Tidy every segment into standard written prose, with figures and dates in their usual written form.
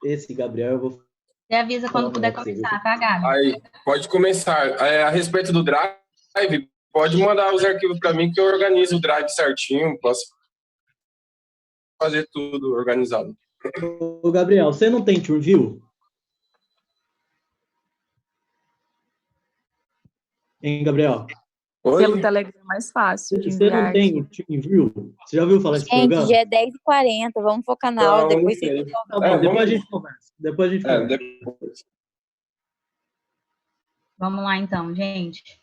esse Gabriel, eu vou Você avisa falar quando um puder negócio pra você, começar, tá, Gabi? Aí, pode começar. A respeito do Drive, pode mandar os arquivos para mim que eu organizo o Drive certinho, posso fazer tudo organizado. Ô, Gabriel, você não tem TeamView? Hein, Gabriel? Pelo Oi? Telegram é mais fácil de Você não enviar tem arquivo. TeamView? Você já ouviu falar desse Gente, programa? já é 10h40, vamos focar na aula, Não, não depois vocês sei. Tá bom, depois a gente conversa. Depois a gente conversa. Depois. Vamos lá, então, gente.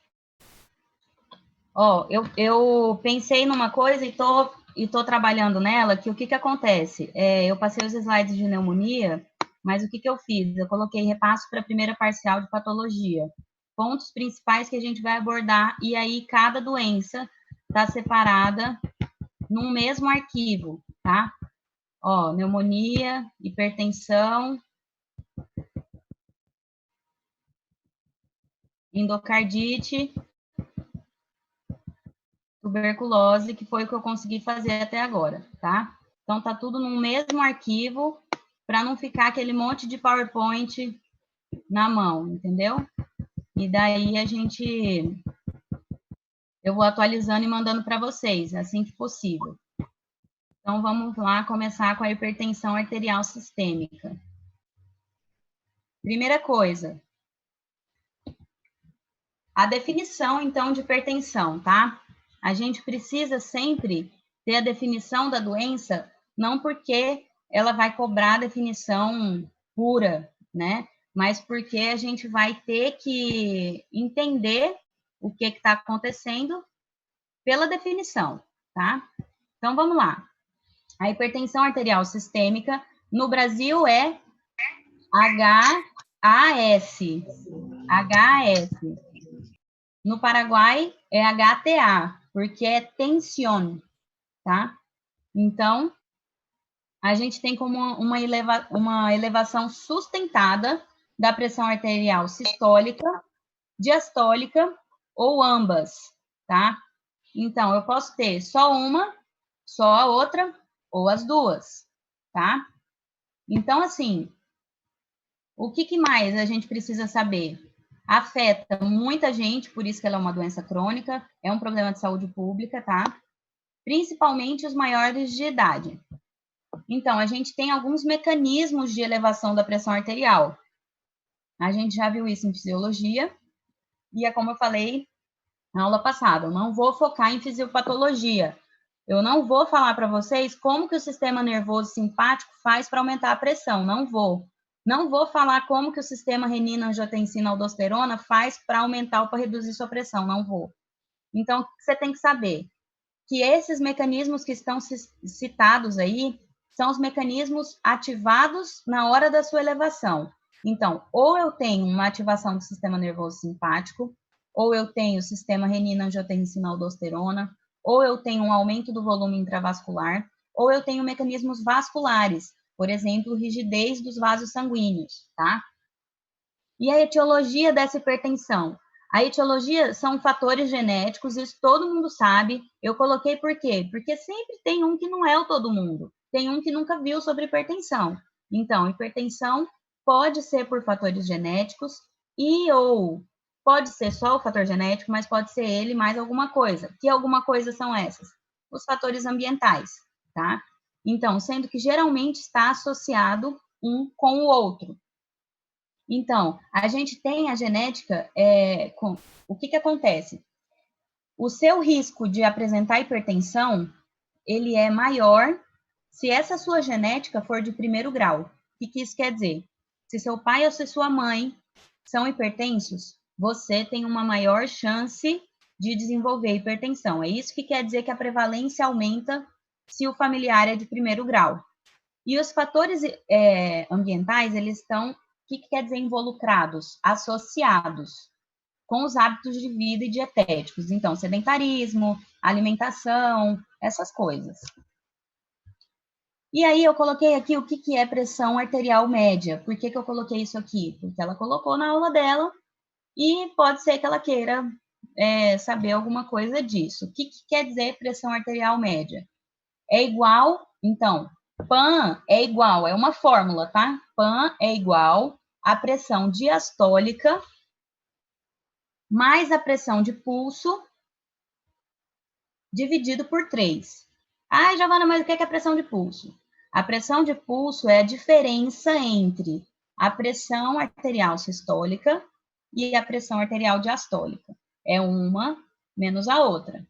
Ó, eu pensei numa coisa e tô trabalhando nela, que o que acontece? Eu passei os slides de pneumonia, mas o que eu fiz? Eu coloquei repasso para a primeira parcial de patologia. Pontos principais que a gente vai abordar, e aí cada doença está separada num mesmo arquivo, tá? Ó, pneumonia, hipertensão, endocardite, tuberculose, que foi o que eu consegui fazer até agora, tá? Então, tá tudo no mesmo arquivo, para não ficar aquele monte de PowerPoint na mão, entendeu? E daí eu vou atualizando e mandando para vocês, assim que possível. Então, vamos lá começar com a hipertensão arterial sistêmica. Primeira coisa, a definição, então, de hipertensão, tá? A gente precisa sempre ter a definição da doença, não porque ela vai cobrar a definição pura, né? Mas porque a gente vai ter que entender o que está acontecendo pela definição, tá? Então, vamos lá. A hipertensão arterial sistêmica, no Brasil, é HAS. HAS. No Paraguai, é HTA, porque é tensión, tá? Então, a gente tem como uma elevação sustentada da pressão arterial sistólica, diastólica ou ambas, tá? Então, eu posso ter só uma, só a outra ou as duas, tá? Então, assim, o que mais a gente precisa saber? Afeta muita gente, por isso que ela é uma doença crônica, é um problema de saúde pública, tá? Principalmente os maiores de idade. Então, a gente tem alguns mecanismos de elevação da pressão arterial. A gente já viu isso em fisiologia, e é como eu falei na aula passada, eu não vou focar em fisiopatologia. Eu não vou falar para vocês como que o sistema nervoso simpático faz para aumentar a pressão, não vou. Não vou falar como que o sistema renina-angiotensina-aldosterona faz para aumentar ou para reduzir sua pressão, não vou. Então, você tem que saber que esses mecanismos que estão citados aí são os mecanismos ativados na hora da sua elevação. Então, ou eu tenho uma ativação do sistema nervoso simpático, ou eu tenho o sistema renina-angiotensina-aldosterona, ou eu tenho um aumento do volume intravascular, ou eu tenho mecanismos vasculares, por exemplo, rigidez dos vasos sanguíneos, tá? E a etiologia dessa hipertensão? A etiologia são fatores genéticos, isso todo mundo sabe. Eu coloquei por quê? Porque sempre tem um que não é o todo mundo. Tem um que nunca viu sobre hipertensão. Então, hipertensão pode ser por fatores genéticos ou pode ser só o fator genético, mas pode ser ele mais alguma coisa. Que alguma coisa são essas? Os fatores ambientais, tá? Então, sendo que geralmente está associado um com o outro. Então, a gente tem a genética, o que acontece? O seu risco de apresentar hipertensão, ele é maior se essa sua genética for de primeiro grau. O que isso quer dizer? Se seu pai ou se sua mãe são hipertensos, você tem uma maior chance de desenvolver hipertensão. É isso que quer dizer que a prevalência aumenta se o familiar é de primeiro grau. E os fatores ambientais, eles estão, o que quer dizer involucrados? Associados com os hábitos de vida e dietéticos. Então, sedentarismo, alimentação, essas coisas. E aí, eu coloquei aqui o que é pressão arterial média. Por que eu coloquei isso aqui? Porque ela colocou na aula dela e pode ser que ela queira saber alguma coisa disso. O que quer dizer pressão arterial média? É igual, então, PAN é igual, é uma fórmula, tá? PAN é igual à pressão diastólica mais a pressão de pulso dividido por 3. Ai, Giovana, mas o que é a pressão de pulso? A pressão de pulso é a diferença entre a pressão arterial sistólica e a pressão arterial diastólica. É uma menos a outra.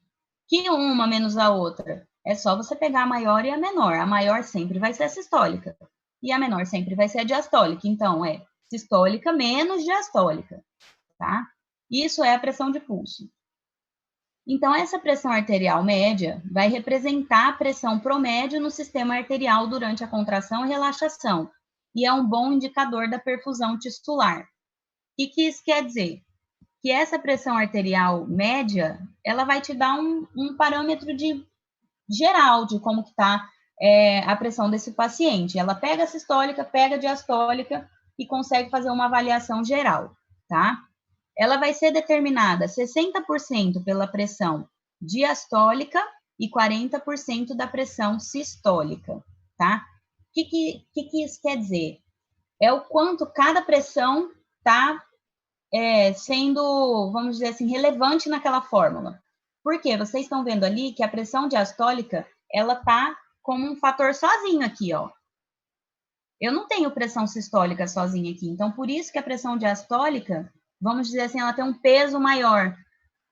Que uma menos a outra? É só você pegar a maior e a menor. A maior sempre vai ser a sistólica. E a menor sempre vai ser a diastólica. Então, é sistólica menos diastólica, tá? Isso é a pressão de pulso. Então, essa pressão arterial média vai representar a pressão promédio no sistema arterial durante a contração e relaxação. E é um bom indicador da perfusão tisular. O que isso quer dizer? Que essa pressão arterial média, ela vai te dar um parâmetro geral de como que está a pressão desse paciente. Ela pega a sistólica, pega a diastólica e consegue fazer uma avaliação geral, tá? Ela vai ser determinada 60% pela pressão diastólica e 40% da pressão sistólica, tá? O que isso quer dizer? É o quanto cada pressão está sendo, vamos dizer assim, relevante naquela fórmula. Por quê? Vocês estão vendo ali que a pressão diastólica, ela está como um fator sozinho aqui, ó. Eu não tenho pressão sistólica sozinha aqui, então por isso que a pressão diastólica, vamos dizer assim, ela tem um peso maior.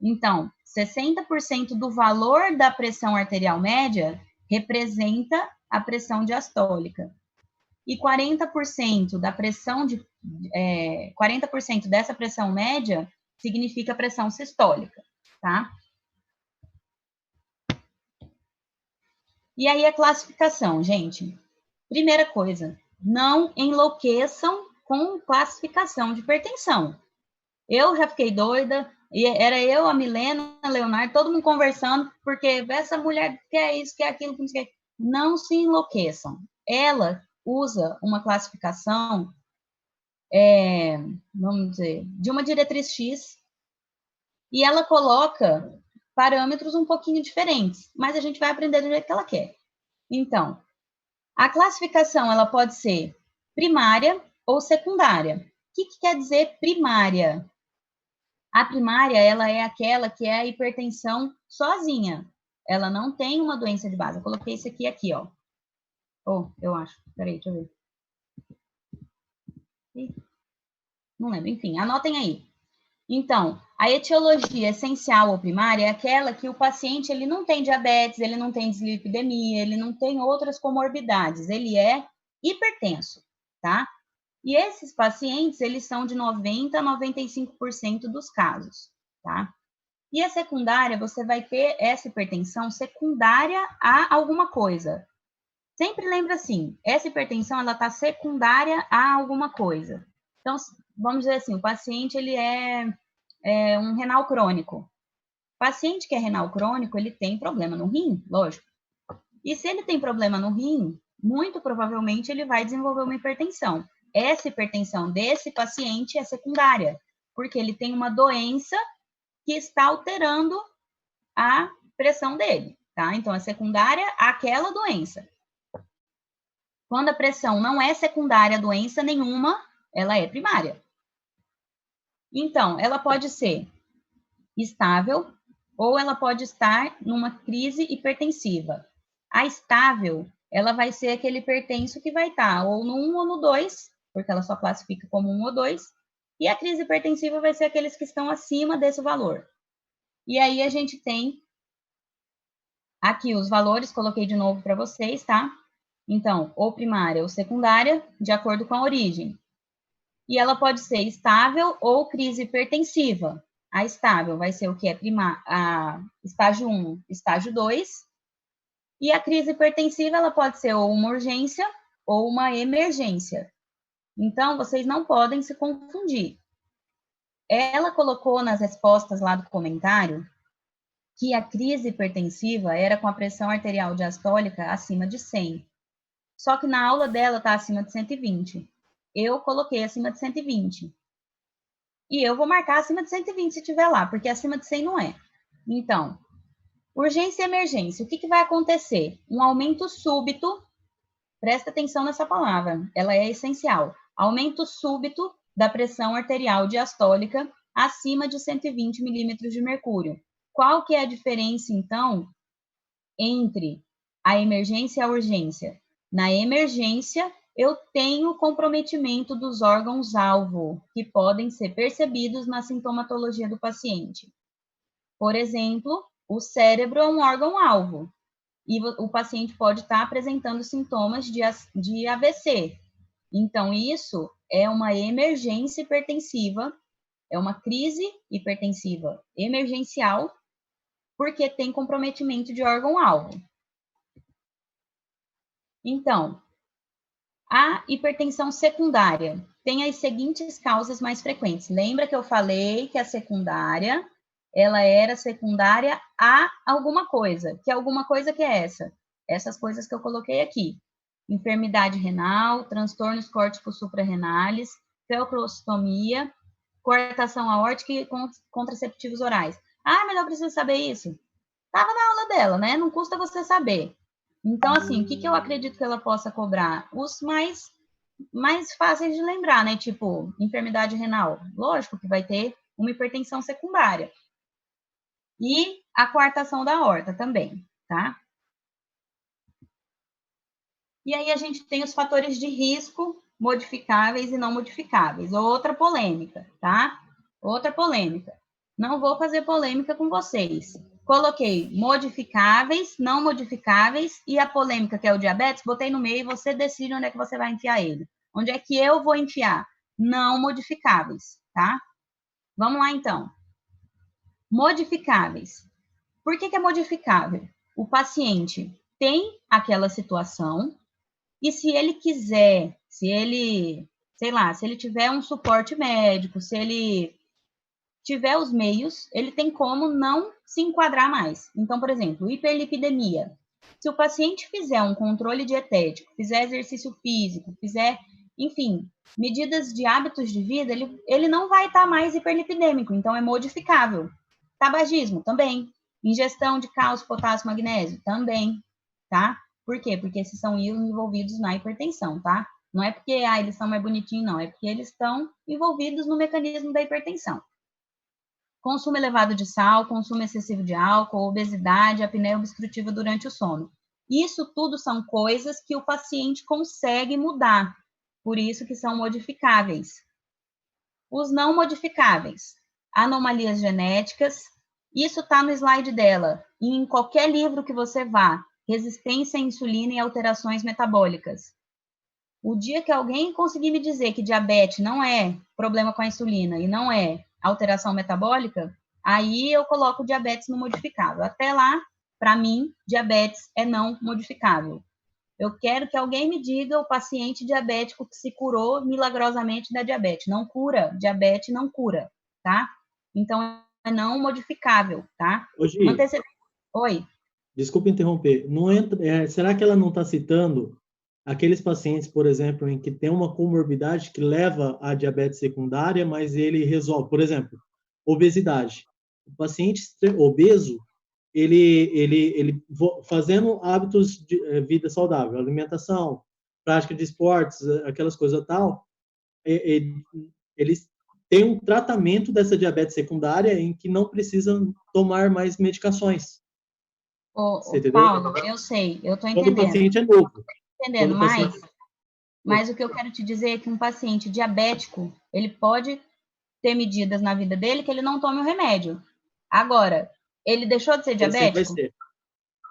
Então, 60% do valor da pressão arterial média representa a pressão diastólica. E 40% da pressão 40% dessa pressão média significa pressão sistólica, tá? E aí a classificação, gente. Primeira coisa, não enlouqueçam com classificação de hipertensão. Eu já fiquei doida, e era eu, a Milena, a Leonardo, todo mundo conversando, porque essa mulher quer isso, quer aquilo, não se enlouqueçam. Ela usa uma classificação, vamos dizer, de uma diretriz X, e ela coloca parâmetros um pouquinho diferentes, mas a gente vai aprender do jeito que ela quer. Então, a classificação, ela pode ser primária ou secundária. O que quer dizer primária? A primária, ela é aquela que é a hipertensão sozinha. Ela não tem uma doença de base. Eu coloquei isso aqui, ó. Eu acho. Peraí, deixa eu ver. Não lembro. Enfim, anotem aí. Então, a etiologia essencial ou primária é aquela que o paciente ele não tem diabetes, ele não tem dislipidemia, ele não tem outras comorbidades, ele é hipertenso, tá? E esses pacientes, eles são de 90% a 95% dos casos, tá? E a secundária, você vai ter essa hipertensão secundária a alguma coisa. Sempre lembra assim, essa hipertensão, ela tá secundária a alguma coisa. Então, vamos dizer assim, o paciente, ele é um renal crônico. O paciente que é renal crônico, ele tem problema no rim, lógico. E se ele tem problema no rim, muito provavelmente ele vai desenvolver uma hipertensão. Essa hipertensão desse paciente é secundária, porque ele tem uma doença que está alterando a pressão dele, tá? Então, é secundária àquela doença. Quando a pressão não é secundária a doença nenhuma, ela é primária. Então, ela pode ser estável ou ela pode estar numa crise hipertensiva. A estável, ela vai ser aquele hipertenso que vai estar ou no 1 ou no 2, porque ela só classifica como 1 ou 2, e a crise hipertensiva vai ser aqueles que estão acima desse valor. E aí a gente tem aqui os valores, coloquei de novo para vocês, tá? Então, ou primária ou secundária, de acordo com a origem. E ela pode ser estável ou crise hipertensiva. A estável vai ser o que é estágio 1, estágio 2. E a crise hipertensiva, ela pode ser ou uma urgência ou uma emergência. Então, vocês não podem se confundir. Ela colocou nas respostas lá do comentário que a crise hipertensiva era com a pressão arterial diastólica acima de 100. Só que na aula dela está acima de 120. Eu coloquei acima de 120. E eu vou marcar acima de 120 se tiver lá, porque acima de 100 não é. Então, urgência e emergência. O que vai acontecer? Um aumento súbito Presta atenção nessa palavra, ela é essencial. Aumento súbito da pressão arterial diastólica acima de 120 milímetros de mercúrio. Qual que é a diferença, então, entre a emergência e a urgência? Na emergência, eu tenho comprometimento dos órgãos-alvo, que podem ser percebidos na sintomatologia do paciente. Por exemplo, o cérebro é um órgão-alvo, e o paciente pode estar apresentando sintomas de AVC. Então, isso é uma emergência hipertensiva, é uma crise hipertensiva emergencial, porque tem comprometimento de órgão-alvo. Então, a hipertensão secundária tem as seguintes causas mais frequentes. Lembra que eu falei que a secundária, ela era secundária a alguma coisa. Que alguma coisa que é essa? Essas coisas que eu coloquei aqui. Enfermidade renal, transtornos córtico-suprarrenais, felcrostomia, coartação aórtica e contraceptivos orais. Ah, mas eu preciso saber isso. Estava na aula dela, né? Não custa você saber. Então, assim, o que eu acredito que ela possa cobrar? Os mais fáceis de lembrar, né? Tipo, enfermidade renal. Lógico que vai ter uma hipertensão secundária. E a coartação da aorta também, tá? E aí a gente tem os fatores de risco modificáveis e não modificáveis. Outra polêmica, tá? Outra polêmica. Não vou fazer polêmica com vocês. Coloquei modificáveis, não modificáveis, e a polêmica, que é o diabetes, botei no meio e você decide onde é que você vai enfiar ele. Onde é que eu vou enfiar? Não modificáveis, tá? Vamos lá, então. Modificáveis. Por que é modificável? O paciente tem aquela situação e se ele quiser, se ele, sei lá, se ele tiver um suporte médico, se ele tiver os meios, ele tem como não se enquadrar mais. Então, por exemplo, hiperlipidemia. Se o paciente fizer um controle dietético, fizer exercício físico, fizer, enfim, medidas de hábitos de vida, ele não vai estar mais hiperlipidêmico, então é modificável. Tabagismo, também. Ingestão de cálcio, potássio, magnésio, também, tá? Por quê? Porque esses são íons envolvidos na hipertensão, tá? Não é porque eles são mais bonitinhos, não. É porque eles estão envolvidos no mecanismo da hipertensão. Consumo elevado de sal, consumo excessivo de álcool, obesidade, apneia obstrutiva durante o sono. Isso tudo são coisas que o paciente consegue mudar, por isso que são modificáveis. Os não modificáveis, anomalias genéticas, isso está no slide dela, e em qualquer livro que você vá, resistência à insulina e alterações metabólicas. O dia que alguém conseguir me dizer que diabetes não é problema com a insulina e não é alteração metabólica, aí eu coloco diabetes no modificável. Até lá, para mim, diabetes é não modificável. Eu quero que alguém me diga o paciente diabético que se curou milagrosamente da diabetes. Não cura, diabetes não cura, tá? Então, é não modificável, tá? Oi? Desculpa interromper. Não entra, será que ela não está citando aqueles pacientes, por exemplo, em que tem uma comorbidade que leva à diabetes secundária, mas ele resolve, por exemplo, obesidade. O paciente obeso, ele fazendo hábitos de vida saudável, alimentação, prática de esportes, aquelas coisas tal, eles têm um tratamento dessa diabetes secundária em que não precisam tomar mais medicações. Paulo, eu sei, eu estou entendendo. Quando o paciente é novo. Entendendo, mas o que eu quero te dizer é que um paciente diabético, ele pode ter medidas na vida dele que ele não tome o remédio. Agora, ele deixou de ser diabético? Vai ser.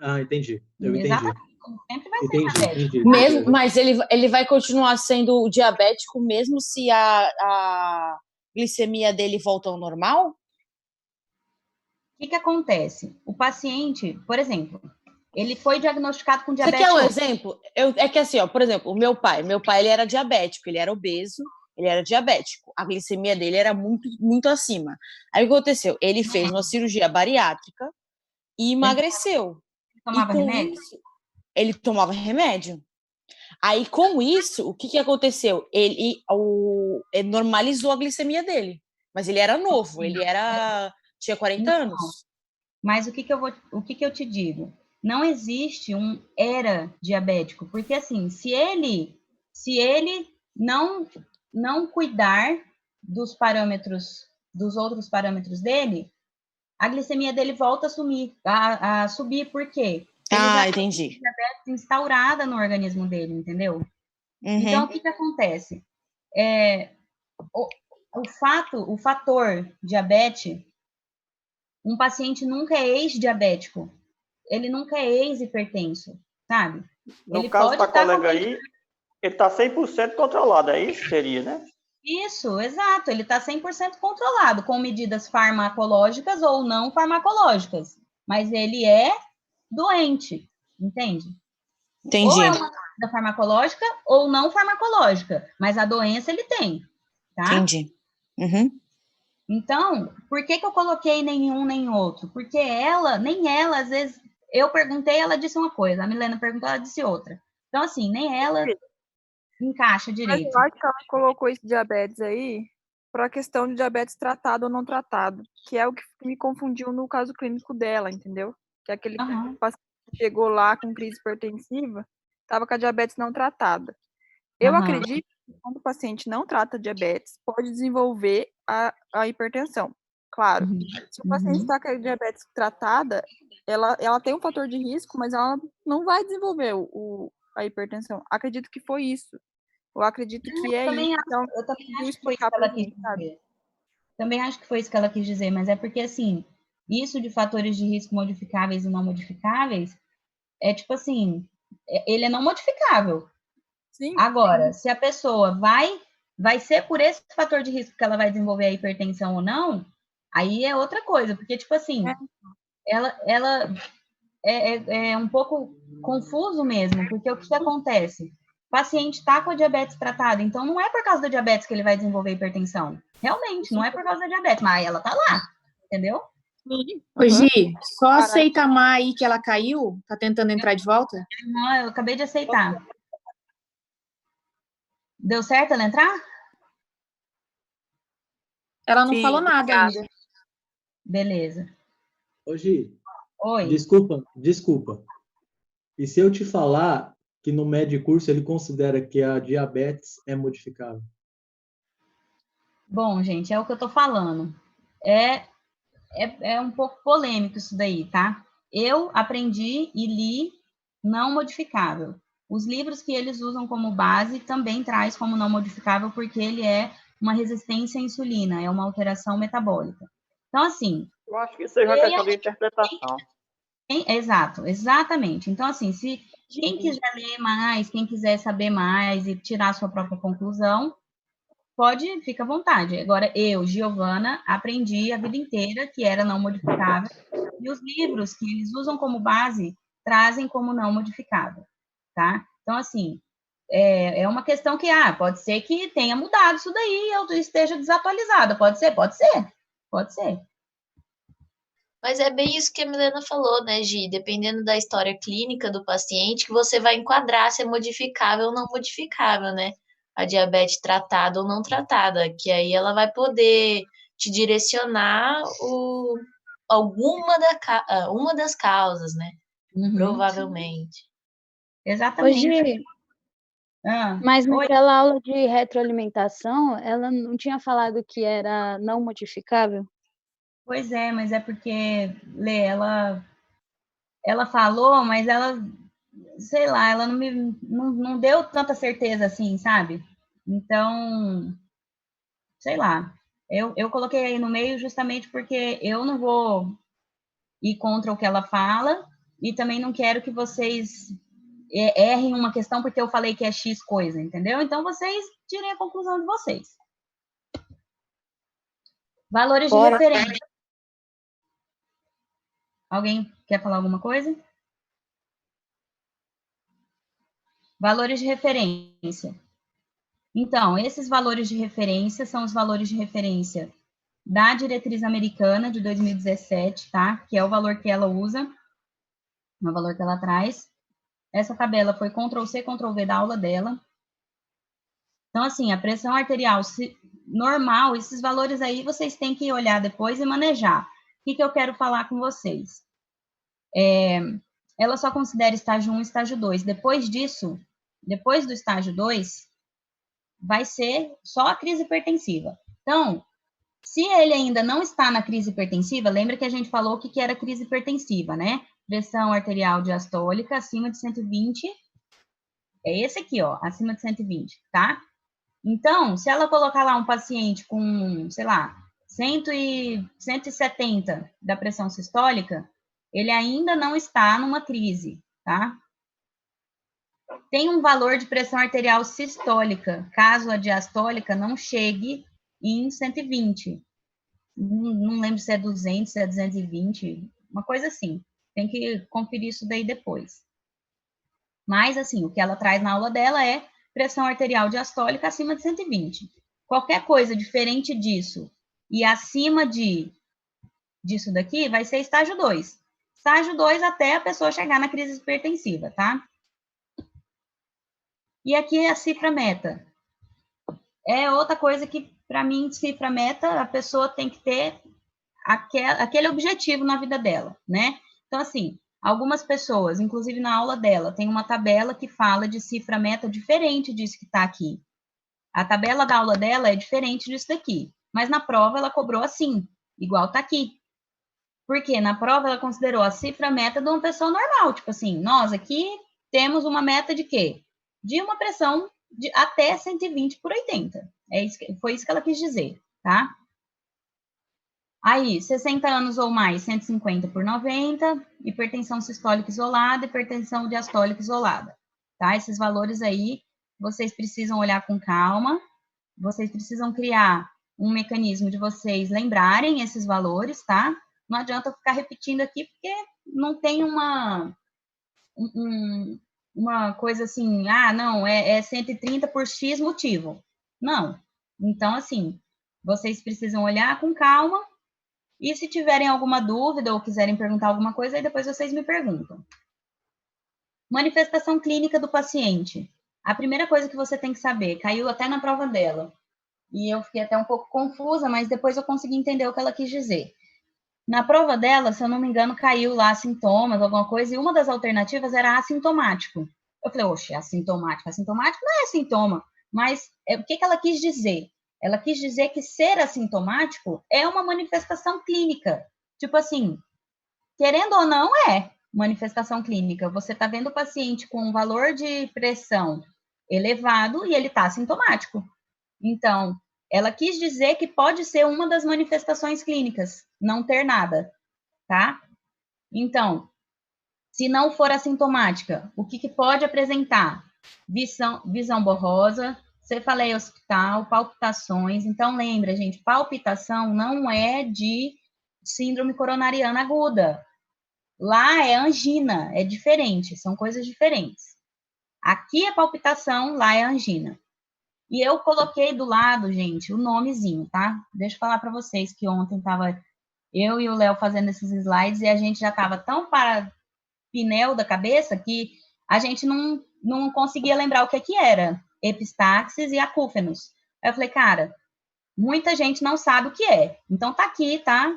Ah, entendi. Eu Exatamente. entendi. Sempre vai ser diabético. Mesmo, mas ele vai continuar sendo diabético mesmo se a glicemia dele volta ao normal? O que acontece? O paciente, por exemplo, ele foi diagnosticado com diabetes. Você quer um exemplo? É que assim, ó, por exemplo, o meu pai ele era diabético, ele era obeso, ele era diabético. A glicemia dele era muito, muito acima. Aí o que aconteceu? Ele fez uma cirurgia bariátrica e emagreceu. Ele tomava remédio? Ele tomava remédio. Aí, com isso, o que aconteceu? Ele normalizou a glicemia dele. Mas ele era novo, tinha 40 anos. Mas o que eu te digo? não existe um era diabético, porque assim, se ele não cuidar dos parâmetros, dos outros parâmetros dele, a glicemia dele volta a subir, por quê? Ele já entendi. tem diabetes instaurada no organismo dele, entendeu? Então, o que acontece? O fator diabetes, um paciente nunca é ex-diabético, ele nunca é ex-hipertenso, sabe? No caso da colega aí, ele está 100% controlado, é isso? Seria, né? Isso, exato. Ele está 100% controlado, com medidas farmacológicas ou não farmacológicas. Mas ele é doente, entende? Entendi. Ou é uma medida farmacológica ou não farmacológica, mas a doença ele tem, tá? Entendi. Uhum. Então, por que eu coloquei nenhum nem outro? Porque nem ela, às vezes, eu perguntei, ela disse uma coisa, a Milena perguntou, ela disse outra. Então, assim, nem ela encaixa direito. Mas eu acho que ela colocou esse diabetes aí para a questão de diabetes tratado ou não tratado, que é o que me confundiu no caso clínico dela, entendeu? Que é aquele paciente que chegou lá com crise hipertensiva, estava com a diabetes não tratada. Eu acredito que quando o paciente não trata diabetes, pode desenvolver a hipertensão. Claro, se o paciente está com a diabetes tratada, ela tem um fator de risco, mas ela não vai desenvolver a hipertensão. Acredito que foi isso. Eu acredito que é isso. Então, eu também acho que foi isso que ela quis dizer. Também acho que foi isso que ela quis dizer, mas é porque, assim, isso de fatores de risco modificáveis e não modificáveis, é tipo assim, ele é não modificável. Sim. Agora, se a pessoa vai ser por esse fator de risco que ela vai desenvolver a hipertensão ou não, aí é outra coisa, porque, tipo assim, ela é um pouco confuso mesmo, porque o que acontece? O paciente está com a diabetes tratada, então não é por causa da diabetes que ele vai desenvolver hipertensão. Realmente, não é por causa da diabetes, mas ela tá lá, entendeu? Ô, Gi, só aceita a Má aí que ela caiu? Tá tentando entrar de volta? Não, eu acabei de aceitar. Deu certo ela entrar? Ela não falou nada ainda. Beleza. Ô, Gi, Oi. Desculpa. E se eu te falar que no Medicurso ele considera que a diabetes é modificável? Bom, gente, é o que eu tô falando. É um pouco polêmico isso daí, tá? Eu aprendi e li não modificável. Os livros que eles usam como base também traz como não modificável, porque ele é uma resistência à insulina, é uma alteração metabólica. Então, assim... Eu acho que isso é uma questão de interpretação. Exato, exatamente. Então, assim, se quem quiser ler mais, quem quiser saber mais e tirar a sua própria conclusão, fica à vontade. Agora, eu, Giovana, aprendi a vida inteira que era não modificável, e os livros que eles usam como base trazem como não modificável, tá? Então, assim, é uma questão que, pode ser que tenha mudado isso daí, eu esteja desatualizada, pode ser. Mas é bem isso que a Milena falou, né, Gi? Dependendo da história clínica do paciente, que você vai enquadrar se é modificável ou não modificável, né? A diabetes tratada ou não tratada, que aí ela vai poder te direcionar uma das causas, né? Provavelmente. Exatamente. Hoje, mas naquela aula de retroalimentação, ela não tinha falado que era não modificável? Pois é, mas é porque, Lê, ela falou, mas ela, sei lá, ela não deu tanta certeza assim, sabe? Então, sei lá, eu coloquei aí no meio justamente porque eu não vou ir contra o que ela fala e também não quero que vocês errem uma questão porque eu falei que é X coisa, entendeu? Então, vocês tirem a conclusão de vocês. Valores de referência. Alguém quer falar alguma coisa? Valores de referência. Então, esses valores de referência são os valores de referência da diretriz americana de 2017, tá? Que é o valor que ela usa, o valor que ela traz. Essa tabela foi Ctrl+C, Ctrl+V da aula dela. Então, assim, a pressão arterial normal, esses valores aí vocês têm que olhar depois e manejar. O que eu quero falar com vocês? ela só considera estágio 1 e estágio 2. Depois disso, depois do estágio 2, vai ser só a crise hipertensiva. Então, se ele ainda não está na crise hipertensiva, lembra que a gente falou o que era crise hipertensiva, né? Pressão arterial diastólica acima de 120, é esse aqui, ó, acima de 120, tá? Então, se ela colocar lá um paciente com, sei lá, 170 da pressão sistólica, ele ainda não está numa crise, tá? Tem um valor de pressão arterial sistólica, caso a diastólica não chegue em 120. Não lembro se é 200, se é 220, uma coisa assim. Tem que conferir isso daí depois. Mas, assim, o que ela traz na aula dela é pressão arterial diastólica acima de 120. Qualquer coisa diferente disso e acima disso daqui vai ser estágio 2. Estágio 2 até a pessoa chegar na crise hipertensiva, tá? E aqui é a cifra meta. É outra coisa que, para mim, cifra meta, a pessoa tem que ter aquele objetivo na vida dela, né? Então, assim, algumas pessoas, inclusive na aula dela, tem uma tabela que fala de cifra meta diferente disso que está aqui. A tabela da aula dela é diferente disso daqui, mas na prova ela cobrou assim, igual está aqui. Porque na prova ela considerou a cifra meta de uma pessoa normal, tipo assim, nós aqui temos uma meta de quê? De uma pressão de até 120 por 80. Foi isso que ela quis dizer, tá? Aí, 60 anos ou mais, 150 por 90, hipertensão sistólica isolada, hipertensão diastólica isolada, tá? Esses valores aí, vocês precisam olhar com calma, vocês precisam criar um mecanismo de vocês lembrarem esses valores, tá? Não adianta eu ficar repetindo aqui, porque não tem uma coisa assim, não, é 130 por X motivo. Não. Então, assim, vocês precisam olhar com calma, e se tiverem alguma dúvida ou quiserem perguntar alguma coisa, aí depois vocês me perguntam. Manifestação clínica do paciente. A primeira coisa que você tem que saber, caiu até na prova dela, e eu fiquei até um pouco confusa, mas depois eu consegui entender o que ela quis dizer. Na prova dela, se eu não me engano, caiu lá sintomas, alguma coisa, e uma das alternativas era assintomático. Eu falei, oxe, assintomático. Assintomático não é sintoma, mas o que ela quis dizer? Ela quis dizer que ser assintomático é uma manifestação clínica. Tipo assim, querendo ou não, é manifestação clínica. Você está vendo o paciente com um valor de pressão elevado e ele está assintomático. Então, ela quis dizer que pode ser uma das manifestações clínicas, não ter nada, tá? Então, se não for assintomática, o que pode apresentar? Visão borrosa, cefaleia hospital, palpitações. Então, lembra, gente, palpitação não é de síndrome coronariana aguda. Lá é angina, é diferente, são coisas diferentes. Aqui é palpitação, lá é angina. E eu coloquei do lado, gente, o nomezinho, tá? Deixa eu falar para vocês que ontem estava eu e o Léo fazendo esses slides e a gente já estava tão para pinel da cabeça que a gente não conseguia lembrar o que era epistaxis e acúfenos. Aí eu falei, cara, muita gente não sabe o que é. Então tá aqui, tá?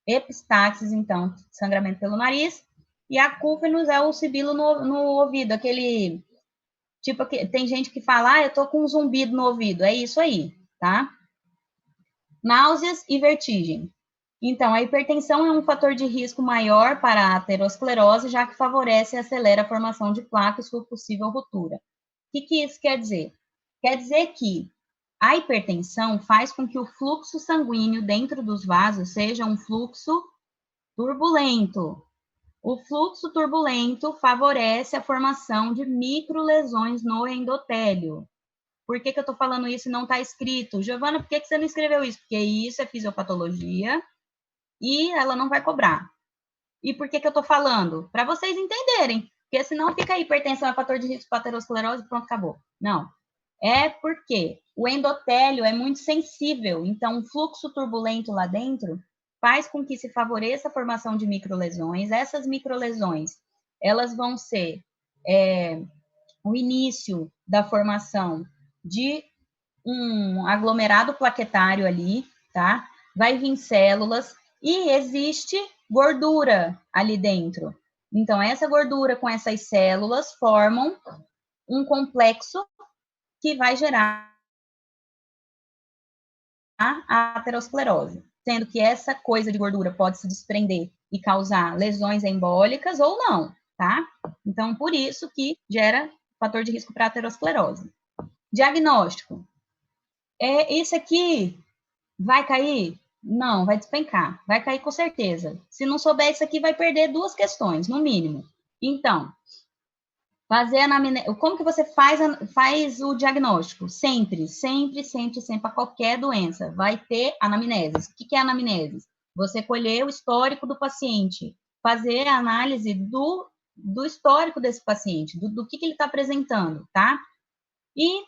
Epistaxis, então, sangramento pelo nariz, e acúfenos é o sibilo no ouvido, aquele tipo, tem gente que fala, eu tô com um zumbido no ouvido, é isso aí, tá? Náuseas e vertigem. Então, a hipertensão é um fator de risco maior para a aterosclerose, já que favorece e acelera a formação de placas por possível ruptura. O que isso quer dizer? Quer dizer que a hipertensão faz com que o fluxo sanguíneo dentro dos vasos seja um fluxo turbulento. O fluxo turbulento favorece a formação de microlesões no endotélio. Por que eu estou falando isso e não está escrito? Giovana, por que você não escreveu isso? Porque isso é fisiopatologia e ela não vai cobrar. E por que eu estou falando? Para vocês entenderem. Porque senão fica hipertensão é fator de risco para aterosclerose, pronto, acabou. Não. É porque o endotélio é muito sensível, então o fluxo turbulento lá dentro faz com que se favoreça a formação de microlesões. Essas microlesões, elas vão ser o início da formação de um aglomerado plaquetário ali, tá? Vai vir células e existe gordura ali dentro. Então, essa gordura com essas células formam um complexo que vai gerar a aterosclerose, sendo que essa coisa de gordura pode se desprender e causar lesões embólicas ou não, tá? Então, por isso que gera fator de risco para aterosclerose. Diagnóstico. Esse aqui vai cair? Não, vai despencar. Vai cair com certeza. Se não souber isso aqui, vai perder 2 questões, no mínimo. Então, fazer anamnese. Como que você faz o diagnóstico? Sempre, para qualquer doença, vai ter anamnese. O que é anamnese? Você colher o histórico do paciente, fazer a análise do histórico desse paciente, do que ele está apresentando, tá? E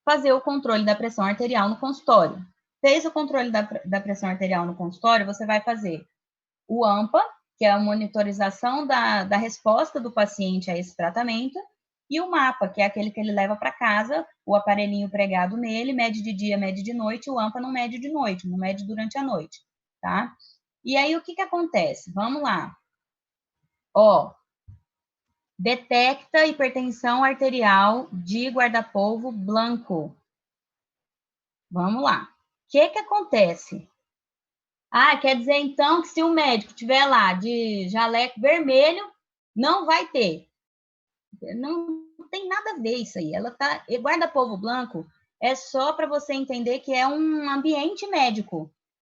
fazer o controle da pressão arterial no consultório. Fez o controle da pressão arterial no consultório, você vai fazer o AMPA, que é a monitorização da resposta do paciente a esse tratamento, e o MAPA, que é aquele que ele leva para casa, o aparelhinho pregado nele, mede de dia, mede de noite, o AMPA não mede de noite, não mede durante a noite, tá? E aí, o que acontece? Vamos lá. Ó, detecta hipertensão arterial de guarda-polvo branco. Vamos lá. O que acontece? Quer dizer, então, que se o médico tiver lá de jaleco vermelho, não vai ter. Não tem nada a ver isso aí. Guarda-polvo branco é só para você entender que é um ambiente médico,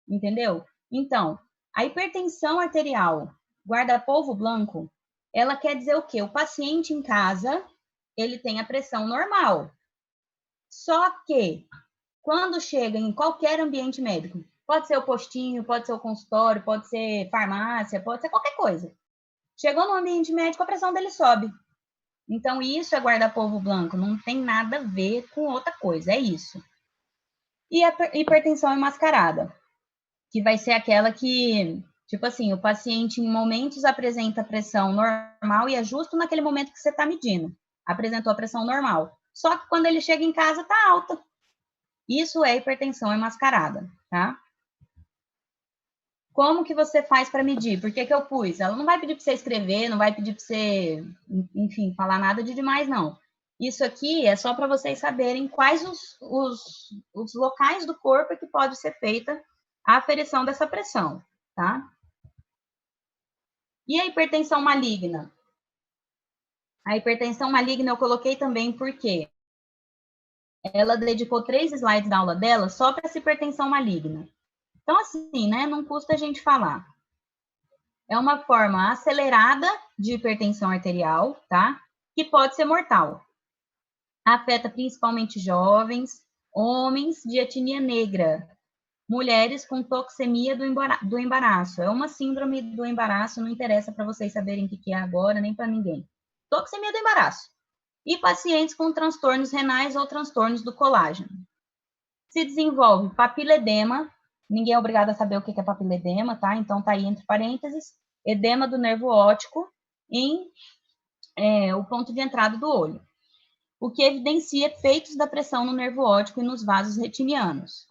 entendeu? Então, a hipertensão arterial, guarda-polvo branco, ela quer dizer o quê? O paciente em casa, ele tem a pressão normal. Só que, quando chega em qualquer ambiente médico, pode ser o postinho, pode ser o consultório, pode ser farmácia, pode ser qualquer coisa. Chegou no ambiente médico, a pressão dele sobe. Então, isso é guarda-polvo branco, não tem nada a ver com outra coisa, é isso. E a hipertensão enmascarada, que vai ser aquela que, tipo assim, o paciente em momentos apresenta pressão normal e é justo naquele momento que você está medindo. Apresentou a pressão normal. Só que quando ele chega em casa, está alta. Isso é hipertensão enmascarada, tá? Como que você faz para medir? Por que eu pus? Ela não vai pedir para você escrever, não vai pedir para você, enfim, falar nada de demais, não. Isso aqui é só para vocês saberem quais os locais do corpo que pode ser feita a aferição dessa pressão, tá? E a hipertensão maligna? A hipertensão maligna eu coloquei também porque ela dedicou 3 slides da aula dela só para essa hipertensão maligna. Então, assim, né, não custa a gente falar. É uma forma acelerada de hipertensão arterial, tá? Que pode ser mortal. Afeta principalmente jovens, homens de etnia negra, mulheres com toxemia do embaraço. É uma síndrome do embaraço, não interessa para vocês saberem o que é agora, nem para ninguém. Toxemia do embaraço. E pacientes com transtornos renais ou transtornos do colágeno. Se desenvolve papiledema. Ninguém é obrigado a saber o que é papiledema, tá? Então, tá aí entre parênteses, edema do nervo óptico em o ponto de entrada do olho, o que evidencia efeitos da pressão no nervo óptico e nos vasos retinianos.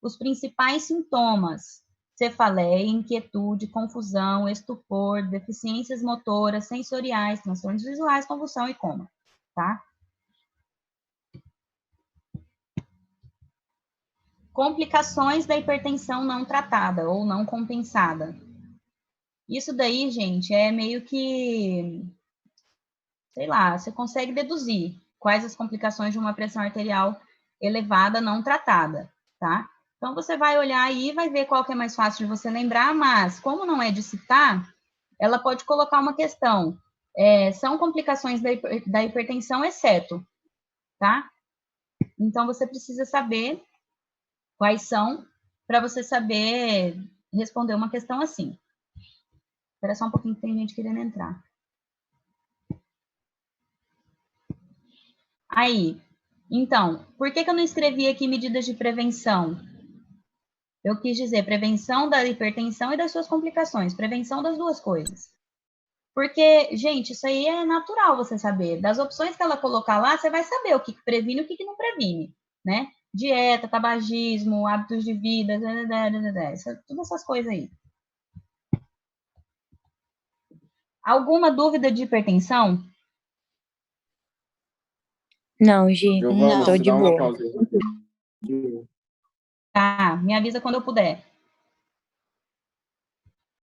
Os principais sintomas: cefaleia, inquietude, confusão, estupor, deficiências motoras, sensoriais, transtornos visuais, convulsão e coma, tá? Complicações da hipertensão não tratada ou não compensada. Isso daí, gente, é meio que, sei lá, você consegue deduzir quais as complicações de uma pressão arterial elevada não tratada, tá? Então, você vai olhar aí e vai ver qual que é mais fácil de você lembrar, mas, como não é de citar, ela pode colocar uma questão. São complicações da hipertensão, exceto, tá? Então, você precisa saber quais são, para você saber responder uma questão assim. Espera só um pouquinho que tem gente querendo entrar. Aí, então, por que eu não escrevi aqui medidas de prevenção? Eu quis dizer prevenção da hipertensão e das suas complicações, prevenção das duas coisas. Porque, gente, isso aí é natural você saber. Das opções que ela colocar lá, você vai saber o que previne e o que não previne, né? Dieta, tabagismo, hábitos de vida, todas essas coisas aí. Alguma dúvida de hipertensão? Não, Gi, Giovana, tô de dá uma boa. pausa aí. Tá, me avisa quando eu puder.